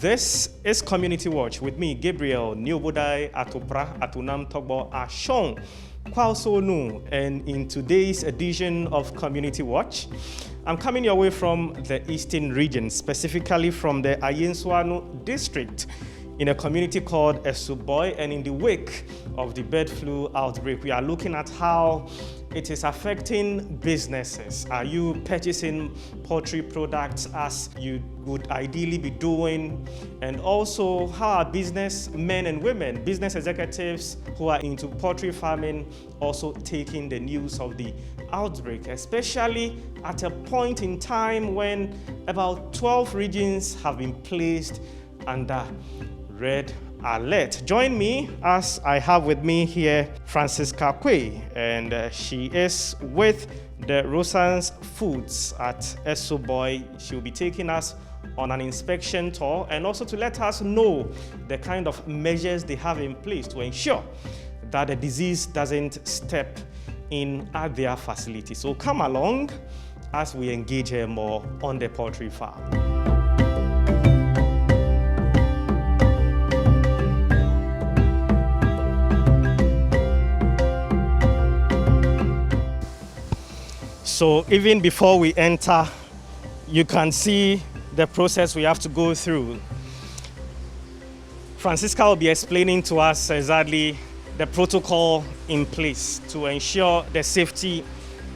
This is Community Watch with me, Gabriel, Niobodai, Atopra, Atunam Togbo, Ashon, Kwasonu, and in today's edition of Community Watch, I'm coming your way from the Eastern region, specifically from the Ayenswano district, in a community called Esuboy, and in the wake of the bird flu outbreak, we are looking at how it is affecting businesses. Are you purchasing poultry products as you would ideally be doing? And also, how are business men and women, business executives who are into poultry farming, also taking the news of the outbreak, especially at a point in time when about 12 regions have been placed under red alert. Join me as I have with me here Francisca Kwe, and she is with the Rosans Foods at Esuboy. She'll be taking us on an inspection tour and also to let us know the kind of measures they have in place to ensure that the disease doesn't step in at their facility. So come along as we engage her more on the poultry farm. So even before we enter, you can see the process we have to go through. Francisca will be explaining to us exactly the protocol in place to ensure the safety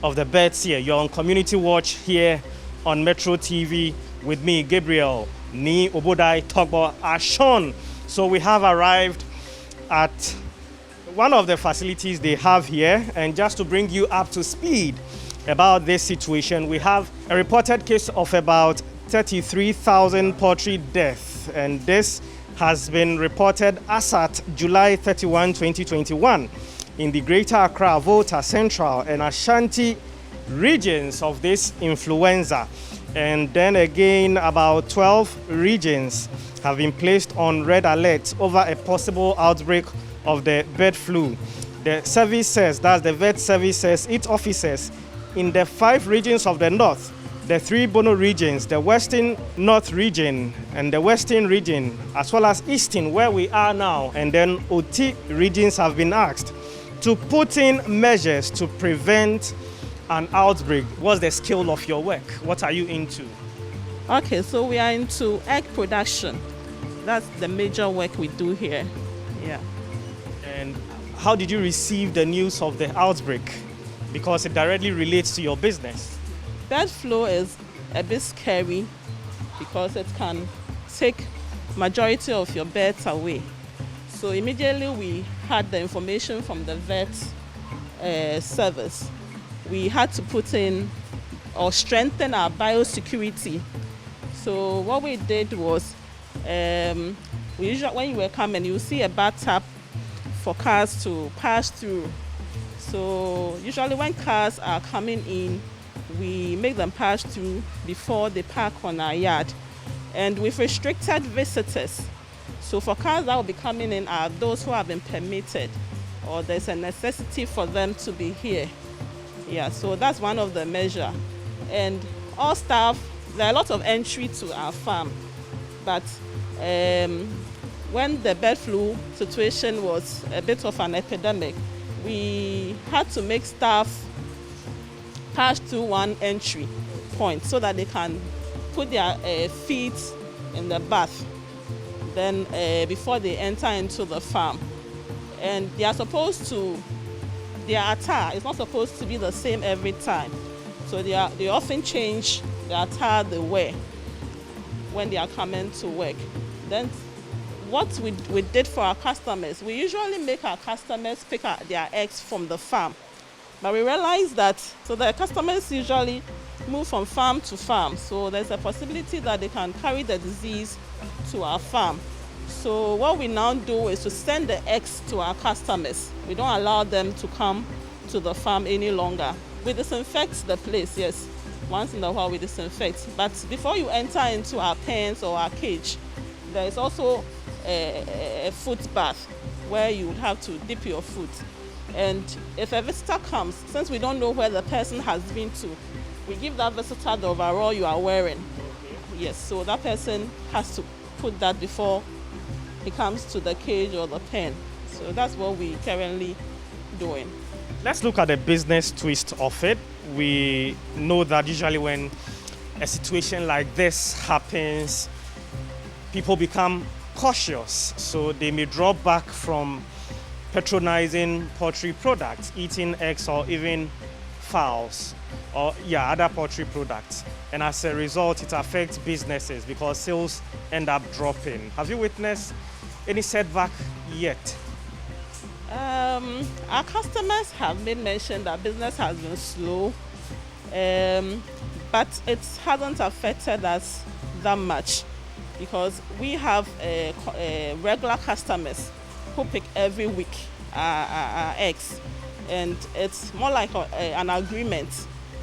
of the birds here. You're on Community Watch here on Metro TV with me, Gabriel, Ni Obodai Togbo Ashon. So we have arrived at one of the facilities they have here, and just to bring you up to speed about this situation, we have a reported case of about 33,000 poultry deaths, and this has been reported as at July 31, 2021 in the Greater Accra, Volta, Central and Ashanti regions of this influenza. And then again, about 12 regions have been placed on red alert over a possible outbreak of the bird flu. The service says, that's the vet service says, its officers in the 5 regions of the north, the 3 Bono regions, the Western North region and the Western region, as well as Eastern, where we are now, and then OT regions have been asked to put in measures to prevent an outbreak. What's the scale of your work? What are you into? Okay, so we are into egg production. That's the major work we do here. Yeah. And how did you receive the news of the outbreak? Because it directly relates to your business. Bird flu is a bit scary because it can take majority of your birds away. So immediately we had the information from the vet service. We had to put in or strengthen our biosecurity. So what we did was, we usually, when you were coming, you see a bar tap for cars to pass through. So usually when cars are coming in, we make them pass through before they park on our yard. And we've restricted visitors. So for cars that will be coming in are those who have been permitted, or there's a necessity for them to be here. Yeah, so that's one of the measures. And all staff, there are a lot of entry to our farm. But when the bird flu situation was a bit of an epidemic, we had to make staff pass through one entry point so that they can put their feet in the bath then before they enter into the farm. And they are supposed to, their attire is not supposed to be the same every time. So they often change the attire they wear when they are coming to work. Then what we did for our customers, we usually make our customers pick out their eggs from the farm. But we realized that, so the customers usually move from farm to farm. So there's a possibility that they can carry the disease to our farm. So what we now do is to send the eggs to our customers. We don't allow them to come to the farm any longer. We disinfect the place, yes. Once in a while we disinfect. But before you enter into our pens or our cage, there is also a foot bath where you would have to dip your foot. And if a visitor comes, since we don't know where the person has been to, we give that visitor the overall you are wearing. Yes, so that person has to put that before he comes to the cage or the pen. So that's what we currently doing. Let's look at the business twist of it. We know that usually when a situation like this happens, people become cautious. So they may draw back from patronizing poultry products, eating eggs or even fowls or other poultry products. And as a result, it affects businesses because sales end up dropping. Have you witnessed any setback yet? Our customers have made mention that business has been slow, but it hasn't affected us that much because we have regular customers who pick every week our eggs, and it's more like an agreement.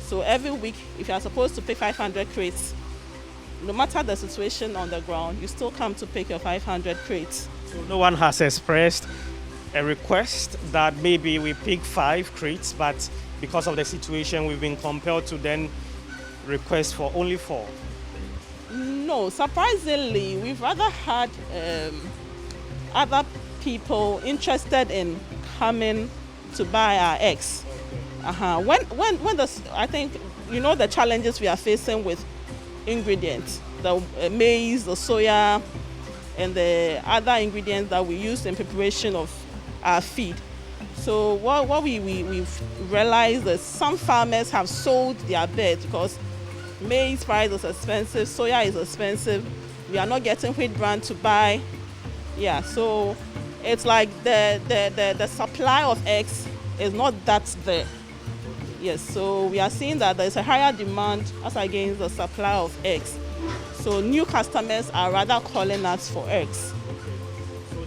So every week, if you are supposed to pick 500 crates, no matter the situation on the ground, you still come to pick your 500 crates. So no one has expressed a request that maybe we pick 5 crates, but because of the situation, we've been compelled to then request for only 4. No, surprisingly, we've rather had other people interested in coming to buy our eggs. When I think the challenges we are facing with ingredients, the maize, the soya, and the other ingredients that we use in preparation of our feed. So what we've realized is some farmers have sold their birds because maize price is expensive, soya is expensive. We are not getting wheat bran to buy. So it's like the supply of eggs is not that there. Yes, so we are seeing that there's a higher demand as against the supply of eggs. So new customers are rather calling us for eggs. So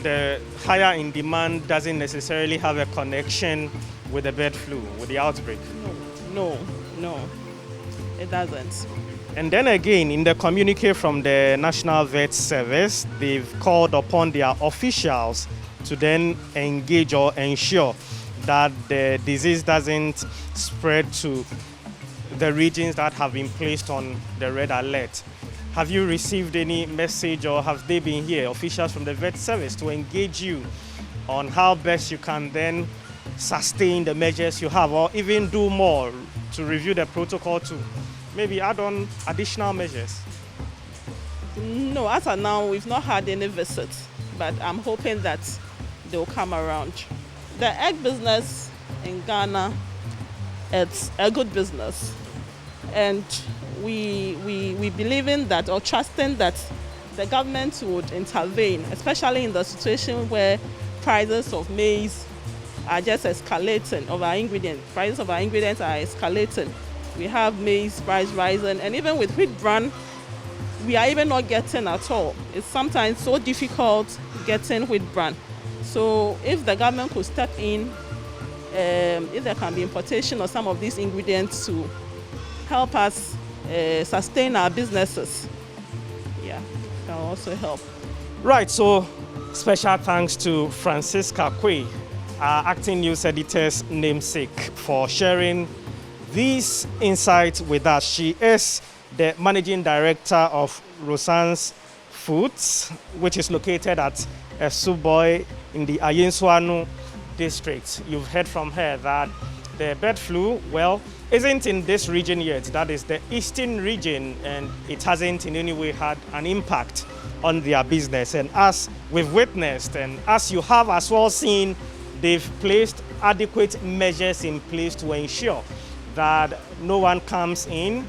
the higher in demand doesn't necessarily have a connection with the bird flu, with the outbreak? No, it doesn't. And then again, in the communique from the National Vet Service, they've called upon their officials to then engage or ensure that the disease doesn't spread to the regions that have been placed on the red alert. Have you received any message, or have they been here, officials from the vet service, to engage you on how best you can then sustain the measures you have, or even do more to review the protocol to maybe add on additional measures? No, as of now, we've not had any visits, but I'm hoping that they'll come around. The egg business in Ghana, it's a good business. And we believe in that, or trusting that the government would intervene, especially in the situation where prices of maize are just escalating, of our ingredients. Prices of our ingredients are escalating. We have maize price rising, and even with wheat bran, we are even not getting at all. It's sometimes so difficult getting wheat bran. So if the government could step in, if there can be importation of some of these ingredients to help us sustain our businesses, can also help. Right, so special thanks to Francisca Kwe, our acting news editor's namesake, for sharing these insights with us. She is the managing director of Rosan's Foods, which is located at Suboi in the Ayenswanu district. You've heard from her that the bird flu, isn't in this region yet. That is the eastern region, and it hasn't in any way had an impact on their business. And as we've witnessed, and as you have as well seen, they've placed adequate measures in place to ensure that no one comes in,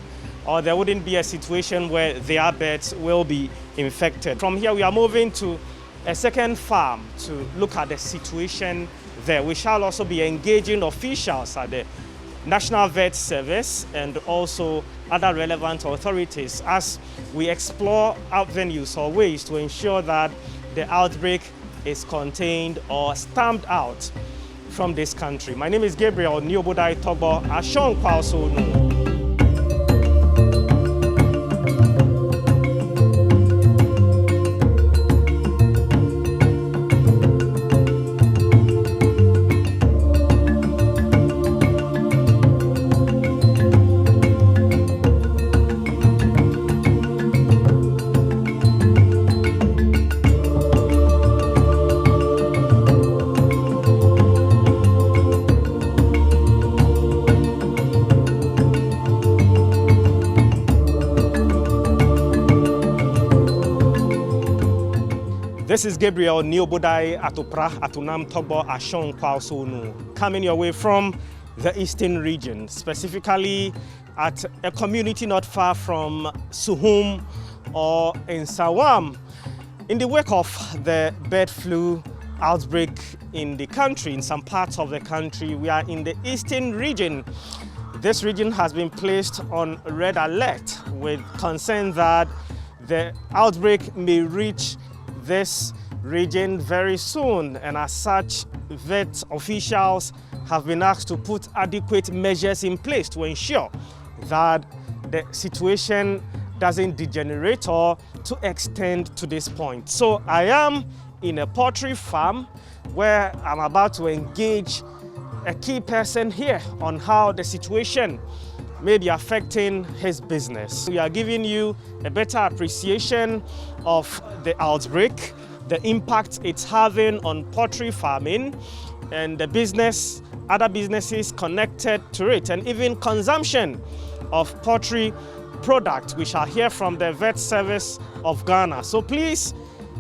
or there wouldn't be a situation where their birds will be infected. From here, we are moving to a second farm to look at the situation there. We shall also be engaging officials at the National Vet Service and also other relevant authorities as we explore avenues or ways to ensure that the outbreak is contained or stamped out from this country. My name is Gabriel Niobodai Togbo Ashon Kwasonu. This is Gabriel Niobodai Atopra Atunam Togbo Ashon Kwasonu, coming your way from the eastern region, specifically at a community not far from Suhum or in Sawam. In the wake of the bird flu outbreak in the country, in some parts of the country, we are in the eastern region. This region has been placed on red alert with concern that the outbreak may reach this region very soon, and as such, vet officials have been asked to put adequate measures in place to ensure that the situation doesn't degenerate or to extend to this point. So I am in a poultry farm where I'm about to engage a key person here on how the situation may be affecting his business. We are giving you a better appreciation of the outbreak, the impact it's having on poultry farming and the business, other businesses connected to it, and even consumption of poultry products. We shall hear from the Vet Service of Ghana. So please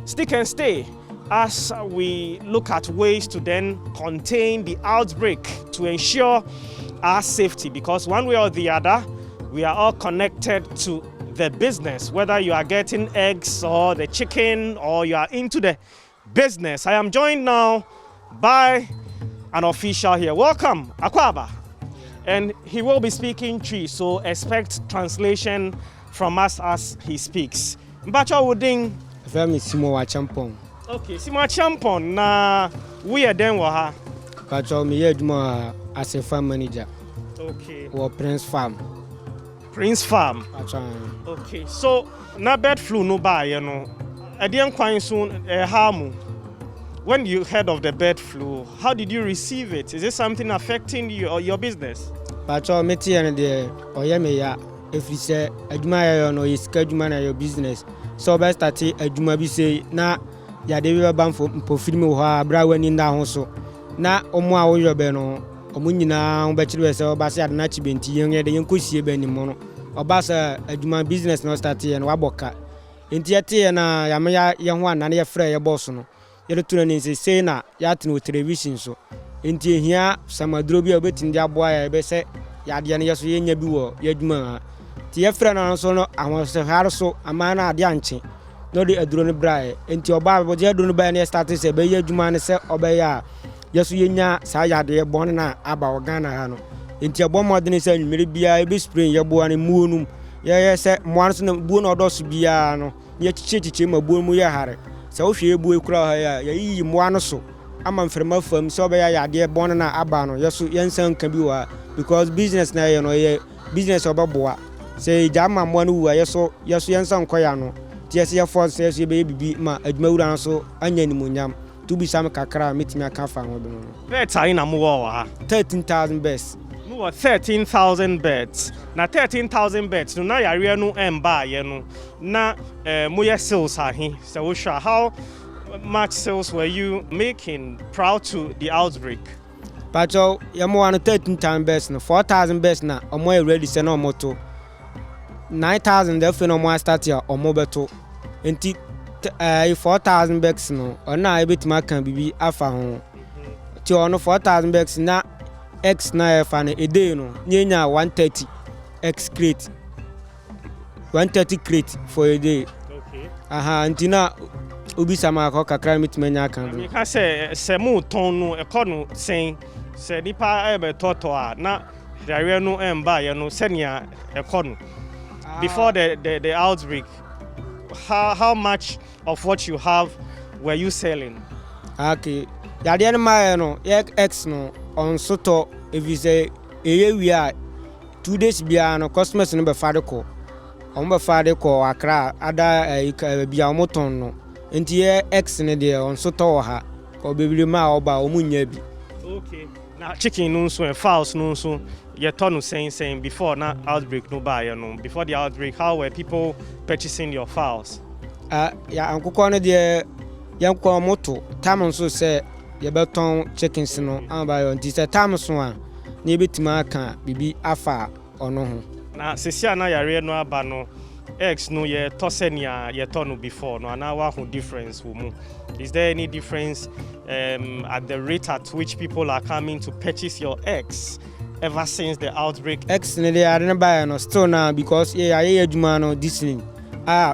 stick and stay as we look at ways to then contain the outbreak to ensure our safety, because one way or the other, we are all connected to the business, whether you are getting eggs or the chicken or you are into the business. I am joined now by an official here. Welcome, Akwaba. And he will be speaking Twi, so expect translation from us as he speaks. Mbacho Wooding. Femi Simo Champon. Okay, Simo Champon, na we are then waha. Pacho me yeduma as a farm manager. Okay. Or Prince Farm. Prince Farm. Pacho. Okay, so na bird flu no ba you know. Adian kwan soon harm. When you heard of the bird flu, how did you receive it? Is it something affecting you or your business? Pacho meti and the oyeme ya if you say aduma ya no is kaduma na your business. So best start aduma bi say na ya de be ban for film ho abra wani nda ho so. Na omo a wo yobe no omo nyina ho be kire se oba se adna chi benti yen de yen kosie be ni mo no oba se aduma business no start yen waboka enti ete na ya me ya ye ho anane ye frɛ ye boss no ye tuna ni se na ya tinu television so enti ehia samadro bi obetindi aboa ya be se ya de ne ye so ye nya bi wo ye aduma ti ye frɛ na so no awon se har so amana ade anche no de aduro ne brae enti oba bo je aduro ne ba ne start se be ye aduma ne se obeya yesu yenya sa yade bon na aba Ghana ha no enti abomodene se nwumere bia ebe spray ye bo ane muonum ye se moan so na buo na odoso bia no ye chichiche ma buo mu ye hare se wo hwe ebu ekura ha ya yi moan so ama mfrema fam se obeya yade bon na aba no yesu yensan ka bi wa because business na ye no ye business obaboa se jama moan wu yeso yensan koya no tie se ye force yeso be bibi ma aduma wura so anya ni monyam to be some kakra meeting aka fa ho do no. Birds are in amuwa 13,000 birds. No 13,000 birds. Na 13,000 birds no na yare no emba ye no. Na moye sales ahi. So how much sales were you making prior to the outbreak? Pacho yamo wan 13,000 birds no 4,000 birds na omo ready se na omoto. 9,000 dey no mo start ya omo beto. Enti 4,000 bags no ona ebetima kan bibi afa ho ti ono 4,000 bags na x na fa na ede no nyenya 130 x crate 130 crate for a day. Okay. Aha antina obi sama ko kakra mitimanya kan do. Ka se mu ton no e ko no sen se nipa e be toto a na dare no emba ye no senia e ko no before the outbreak. How much of what you have were you selling? Okay. Yade ma no X no on soto if you say we are 2 days bia no customers no be fade ko. On be fade ko akra ada bia omoton no. Enti X ne de on soto ha ko bebiri ma oba omunya bi. Okay. Now chicken no so and fowls no so you turn saying before na outbreak no buy no before the outbreak how were people purchasing your fowls? Ya ankukọ no de yankọ moto tam so se ye beton chickens no amba yo nti se tam so a na ebetima aka bibi afa ono ho na sesia na yare no aba no eggs no ye tosenia ye turn before no na wa ho difference wo mu Is there any difference at the rate at which people are coming to purchase your eggs ever since the outbreak? Eggs ne dey are buy no still now because yeah adwuma no this thing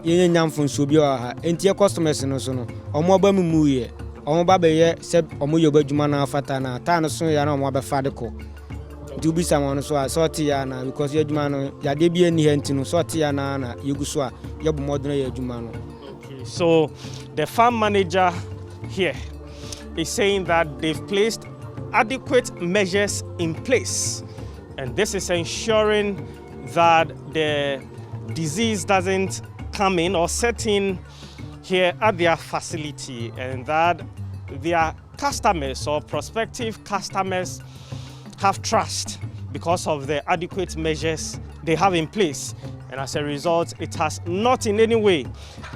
ye nyam fun so bi o ha entie customers no so no omo ba mu ye omo ba be ye se omo yo ba adwuma na afata na ta no so ya na omo ba fa de ko do be someone so sort ya na because ye adwuma no ya de bi ani he ntino sort ya na yegu so ye bo modern ye adwuma no. Okay, so the farm manager here is saying that they've placed adequate measures in place, and this is ensuring that the disease doesn't come in or set in here at their facility, and that their customers or prospective customers have trust because of the adequate measures they have in place, and as a result it has not in any way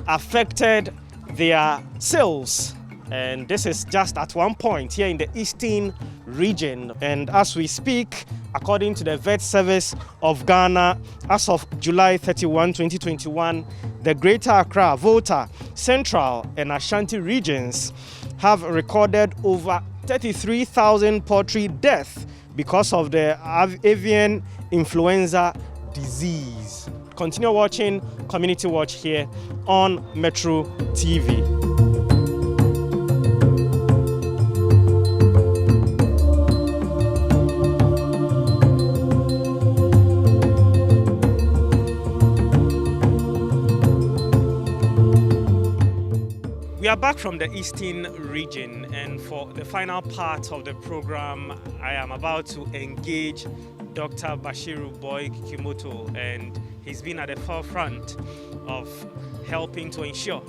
affected their sales. And this is just at one point here in the eastern region. And as we speak, according to the Vet Service of Ghana, as of July 31, 2021, the Greater Accra, Volta, Central and Ashanti regions have recorded over 33,000 poultry deaths because of the avian influenza disease. Continue watching Community Watch here on Metro TV. We are back from the eastern region, and for the final part of the program, I am about to engage Dr. Bashiru Boy Kimoto, and he's been at the forefront of helping to ensure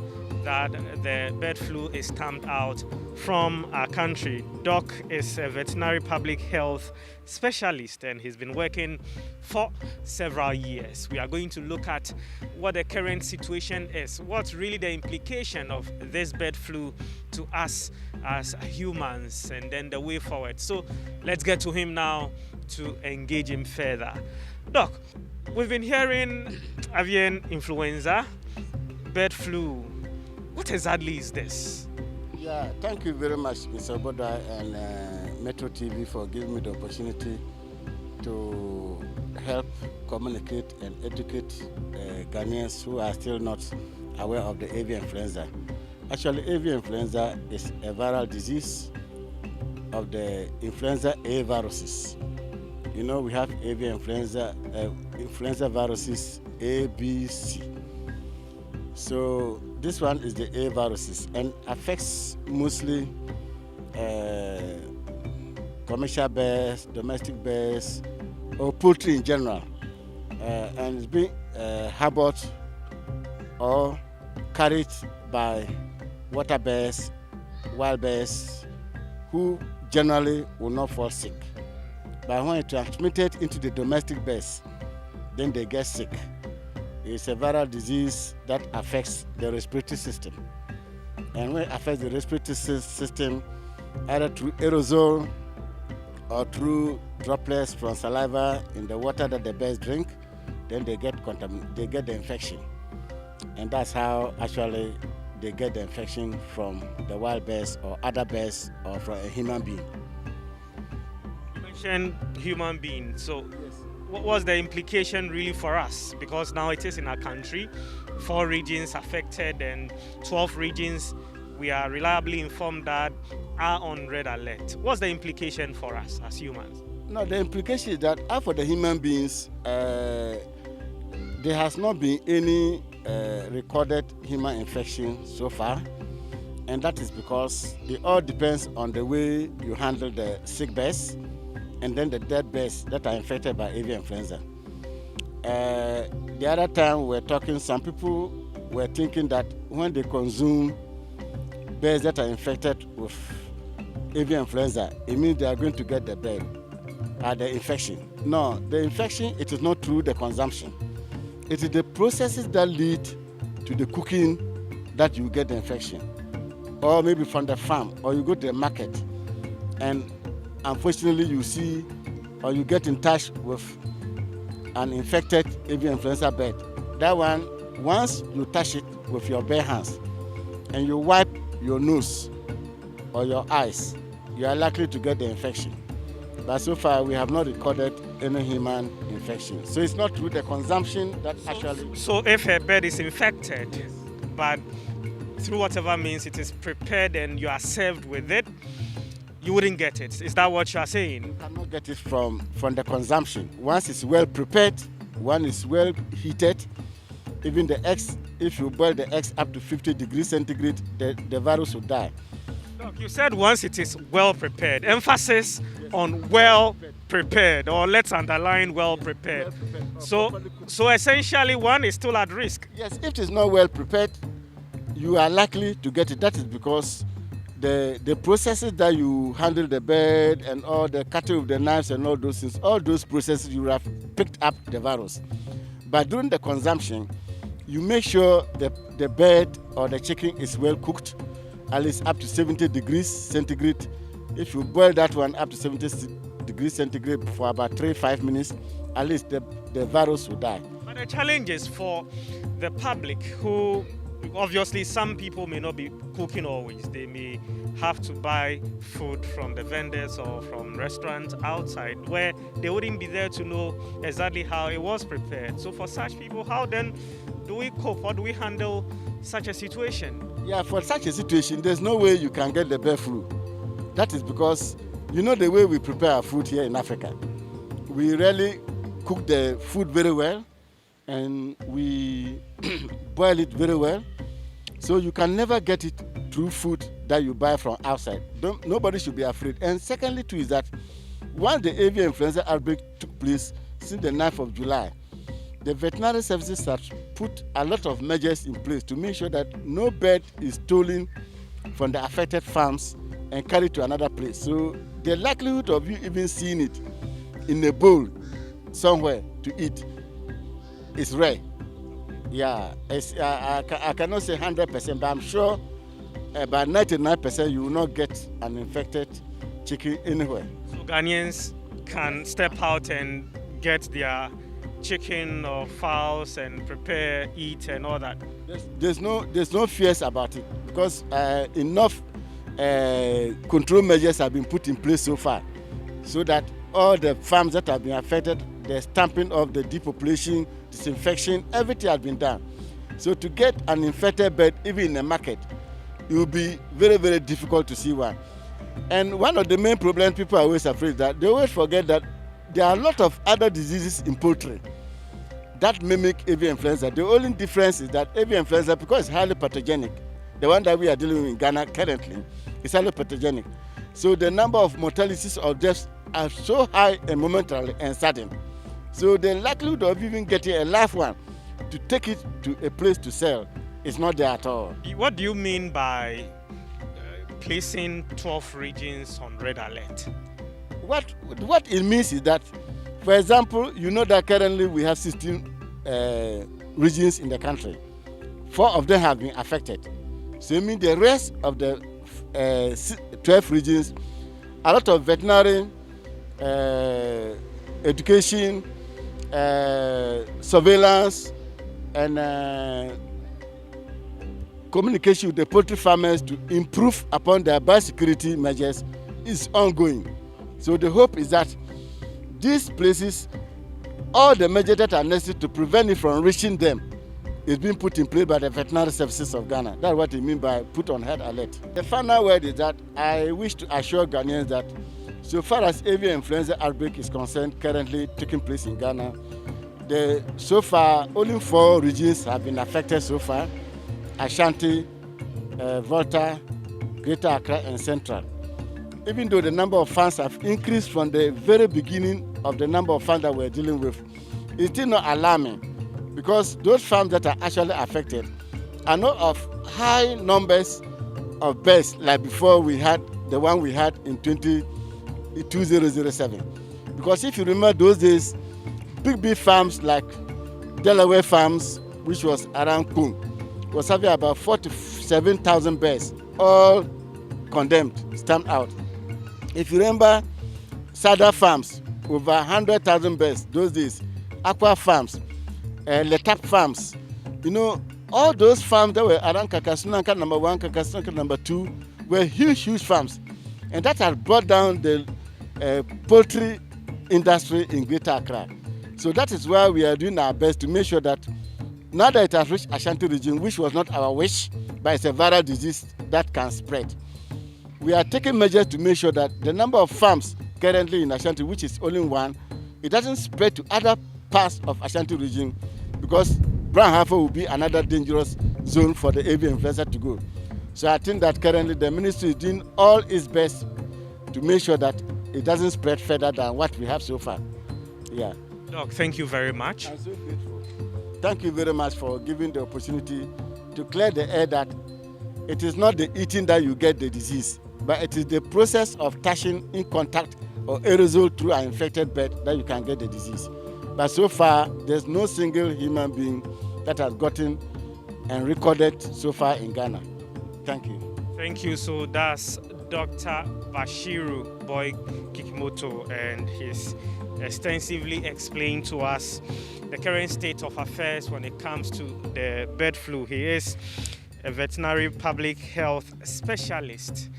that the bird flu is stamped out from our country. Doc is a veterinary public health specialist, and he's been working for several years. We are going to look at what the current situation is, what's really the implication of this bird flu to us as humans, and then the way forward. So let's get to him now to engage him further. Doc, we've been hearing avian influenza, bird flu. What exactly is this? Yeah, thank you very much, Mr. Bodai and Metro TV for giving me the opportunity to help communicate and educate Ghanaians who are still not aware of the avian influenza. Actually, avian influenza is a viral disease of the influenza A viruses. You know, we have avian influenza viruses A, B, C. So this one is the A viruses and affects mostly commercial birds, domestic birds, or poultry in general. And it's being harbored or carried by water birds, wild birds, who generally will not fall sick. But when it's transmitted into the domestic birds, then they get sick. It's a viral disease that affects the respiratory system. And when it affects the respiratory system, either through aerosol or through droplets from saliva in the water that the birds drink, then they get the infection. And that's how actually they get the infection from the wild birds or other birds or from a human being. You mentioned human being, so yes. What was the implication really for us? Because now it is in our country, 4 regions affected and 12 regions we are reliably informed that are on red alert. What's the implication for us as humans? No, the implication is that for the human beings, there has not been any recorded human infection so far, and that is because it all depends on the way you handle the sick birds and then the dead birds that are infected by avian influenza. The other time we were talking, some people were thinking that when they consume birds that are infected with avian influenza, it means they are going to get the bird, the infection. No, the infection, it is not through the consumption. It is the processes that lead to the cooking that you get the infection. Or maybe from the farm, or you go to the market, and unfortunately you see or you get in touch with an infected avian influenza bird. That one, once you touch it with your bare hands and you wipe your nose or your eyes, you are likely to get the infection. But so far, we have not recorded any human infection. So it's not through the consumption that actually... So if a bird is infected, but through whatever means it is prepared and you are served with it, you wouldn't get it. Is that what you are saying? You cannot get it from the consumption. Once it's well prepared, one is well heated, even the eggs, if you boil the eggs up to 50 degrees centigrade, the virus will die. Look, you said once it is well prepared. Emphasis on well prepared, or let's underline well prepared. So essentially one is still at risk. Yes, if it is not well prepared, you are likely to get it. That is because the processes that you handle the bird and all the cutting of the knives and all those things, all those processes you have picked up the virus. But during the consumption, you make sure the bird or the chicken is well cooked, at least up to 70 degrees centigrade. If you boil that one up to 70 degrees centigrade for about 3-5 minutes, at least the virus will die. But the challenge is for the public who, obviously some people may not be cooking always. They may have to buy food from the vendors or from restaurants outside where they wouldn't be there to know exactly how it was prepared. So for such people, how then do we cope? How do we handle such a situation? Yeah, for such a situation, there's no way you can get the bird flu. That is because, you know, the way we prepare our food here in Africa, we really cook the food very well and we boil it very well. So you can never get it through food that you buy from outside. Nobody should be afraid. And secondly too is that once the avian influenza outbreak took place since the 9th of July, the veterinary services have put a lot of measures in place to make sure that no bird is stolen from the affected farms and carried to another place. So the likelihood of you even seeing it in a bowl somewhere to eat is rare. Yeah, I cannot say 100%, but I'm sure about 99% you will not get an infected chicken anywhere. So Ghanaians can step out and get their chicken or fowls and prepare, eat and all that? There's no fears about it because enough control measures have been put in place so far so that all the farms that have been affected, the stamping of the depopulation, disinfection, everything has been done. So to get an infected bird even in the market, it will be very, very difficult to see one. And one of the main problems people are always afraid that they always forget that there are a lot of other diseases in poultry that mimic avian influenza. The only difference is that avian influenza, because it's highly pathogenic, the one that we are dealing with in Ghana currently is highly pathogenic. So the number of mortalities of deaths are so high and momentarily and sudden. So the likelihood of even getting a live one to take it to a place to sell is not there at all. What do you mean by placing 12 regions on red alert? What it means is that, for example, you know that currently we have 16 regions in the country. 4 of them have been affected. So it means the rest of the 12 regions, a lot of veterinary, education, surveillance, and communication with the poultry farmers to improve upon their biosecurity measures is ongoing. So the hope is that these places, all the measures that are necessary to prevent it from reaching them is being put in place by the veterinary services of Ghana. That's what it means by put on red alert. The final word is that I wish to assure Ghanaians that so far as avian influenza outbreak is concerned, currently taking place in Ghana, so far only 4 regions have been affected so far: Ashanti, Volta, Greater Accra, and Central. Even though the number of farms have increased from the very beginning of the number of farms that we're dealing with, it's still not alarming because those farms that are actually affected are not of high numbers of birds like before we had the one we had in 2007. Because if you remember those days, big farms like Delaware farms, which was around Kum, was having about 47,000 birds, all condemned, stamped out. If you remember, Sada farms, over 100,000 birds those days, Aqua farms, Letap farms, you know, all those farms that were around Kakasunanka number 1, Kakasunanka number 2 were huge farms. And that has brought down the poultry industry in Greater Accra. So that is why we are doing our best to make sure that now that it has reached Ashanti region, which was not our wish, but it's a viral disease that can spread, we are taking measures to make sure that the number of farms currently in Ashanti, which is only 1, it doesn't spread to other parts of Ashanti region, because brown heifer will be another dangerous zone for the avian influenza to go. So I think that currently the ministry is doing all its best to make sure that it doesn't spread further than what we have so far. Yeah. Doc, thank you very much. I'm so grateful. Thank you very much for giving the opportunity to clear the air that it is not the eating that you get the disease, but it is the process of touching in contact or aerosol through an infected bird that you can get the disease. But so far, there's no single human being that has gotten and recorded so far in Ghana. Thank you. Thank you. So that's Dr. Bashiru Boy Kikimoto, and he's extensively explained to us the current state of affairs when it comes to the bird flu. He is a veterinary public health specialist.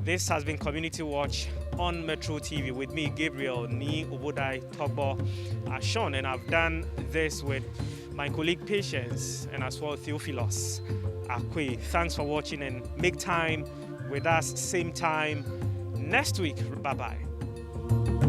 This has been Community Watch on Metro TV with me, Gabriel Ni Obodai Togbo Ashon, and I've done this with my colleague Patience and as well Theophilus Akwe. Thanks for watching, and make time with us same time next week. Bye-bye.